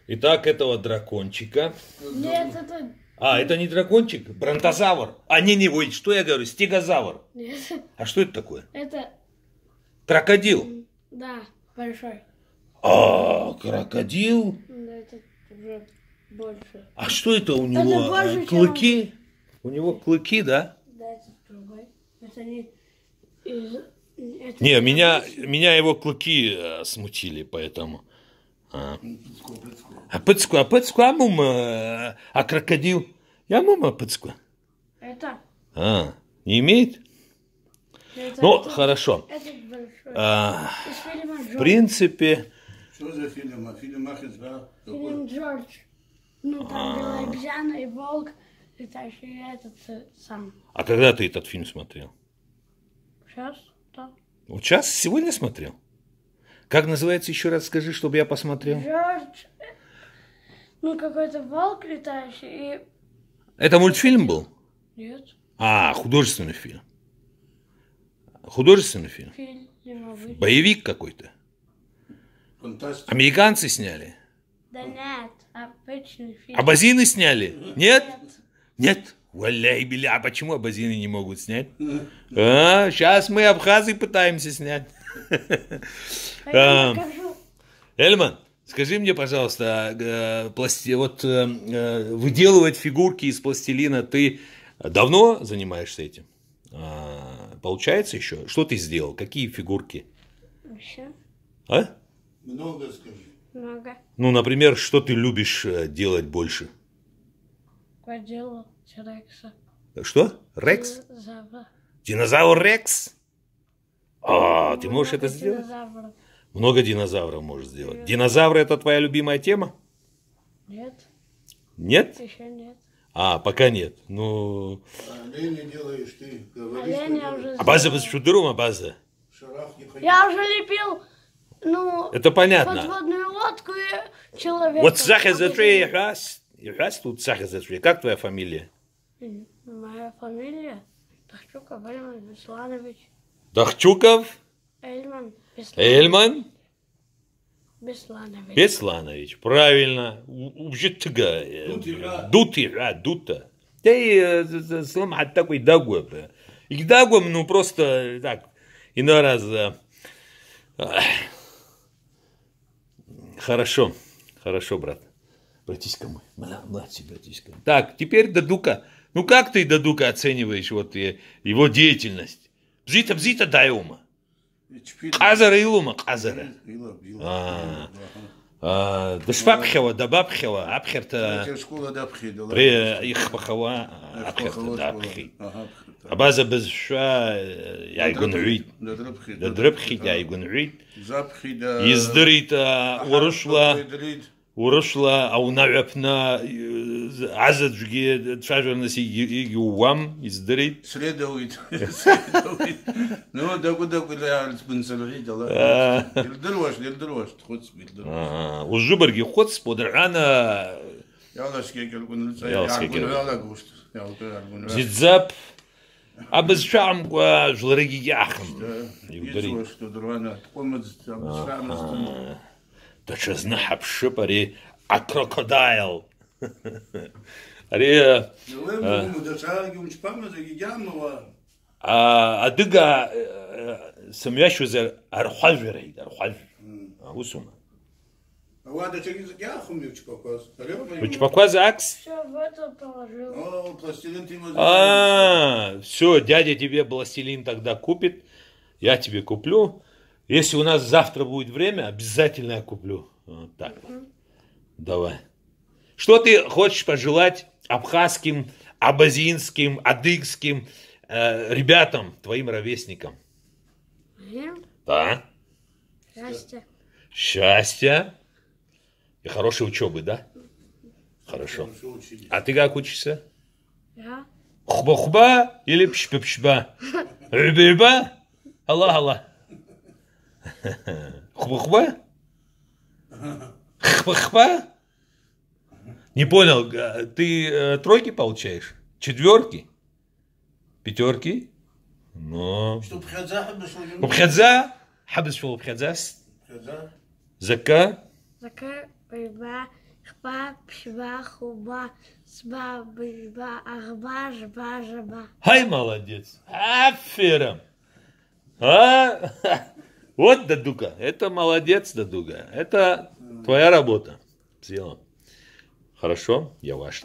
Итак, этого дракончика. Нет, это... А, это не дракончик? Бронтозавр? А, не, ой, что я говорю? Стегозавр. Нет. А что это такое? Это... Крокодил. Да, большой. А, крокодил? Да, это уже больше. А что это у него? больше, чем- Клыки? У него клыки, да? Да, это другой. Это не... это Не, не обычный. меня его клыки смутили, поэтому. А пыцку, а мума, а крокодил? Я мума пыцку. Это... А, не имеет? это Ну, это- хорошо. Это большой. Из фильма В Джордж. принципе, Что за фильм? Фильм Ахизра? Фильм Джордж. Ну, там была обезьяна и волк, летающий этот сам. а когда ты этот фильм смотрел? Сейчас, да. Вот сейчас, сегодня смотрел? Как называется, еще раз скажи, чтобы я посмотрел. Джордж, ну, какой-то волк летающий и... Это мультфильм был? Нет, А, художественный фильм. Художественный фильм? фильм обычный. Боевик какой-то. Фантастика. Американцы сняли? Да нет, обычный фильм. Абазины сняли? Нет? Нет? Валяй, биля, а почему абазины не могут снять? А, сейчас мы абхазы пытаемся снять. Я покажу. Эльман, скажи мне, пожалуйста, выделывать фигурки из пластилина ты давно занимаешься этим? Получается еще? Что ты сделал? Какие фигурки? Еще А? Много скажи. много. Ну, например, что ты любишь делать больше? Поделал Рекса. Что? Рекс? Динозавра. Динозавр Рекс? А, ты можешь Много это сделать? динозавров. Много динозавров можешь сделать. Динозавры это твоя любимая тема? Нет, Нет? еще нет. А, пока нет. Ну. Оленя делаешь ты. Говоришь, Оленя что уже делаешь. Абаза сделала. шудырум, абаза. Шарах не ходил. Я уже лепил, ну, Это понятно. подводную лодку и человека. Вот Саха Затрей Ихас тут Саха Затрей. Как твоя фамилия? Моя фамилия Тахчуков Эльман Бесланович. Дахчуков Эльман Эльман Бесланович. Бесланович. Правильно. Ужитга. Дута. Ты сломать такой дагуэп. И дагуэм, ну просто так. Иной раз. Хорошо. Хорошо, брат. Братишка мой. Младший братишка. Так, теперь Дадука. Ну как ты, Дадука, оцениваешь вот его деятельность? Бзита дай ума. Казара илума, казара. Дашпапхева, дабапхева, апхерта. Школа дабхи дала. При их пахава, апхерта дабхи. Абаза безша, я игун уид. Да драбхи, я игун уид. Запхи да. Издрита, урушла, а унавепна, азад жги, тшажернаси ювам, издрит. Следует. Ну, да куда я спонсорить, да. Дилдрош, хоть спидер. Ужуберги ход сподрана, Ялаш кекер кун лица. Ялаш кекер. Ялгун густ. Ялгун. зидзап, а без шам, жлареги яхам. Юдрит. Что дрона, помнит, обшамность. Да что знахаб шипари, а крокодайл. Ари, адыга самяшу за архажверей, архаж. Усума. Учпакваза акс? Все в это положил. Все, дядя тебе пластилин тогда купит, я тебе куплю. Если у нас завтра будет время, обязательно я куплю. Вот так вот. Давай. Что ты хочешь пожелать абхазским, абазинским, адыгским ребятам, твоим ровесникам? Им Да. счастье. Счастья. И хорошей учебы, да? Хорошо. А ты как учишься? Я? Хба-хба или пшба-пшба? Рыба? Аллах. Хба-хба? Хба-хба? Не понял, ты тройки получаешь? Четверки? Пятерки? Ну. Бхадза? Хабис шо бхадзас? Зака? Зака, рыба, Хба, пшба, хуба, сба, бжба, ахба, жба, жаба. Ай, молодец. Афера. А? Вот, Дадука, это молодец, Дадука. Это твоя работа. Сделано. Хорошо, я ваш.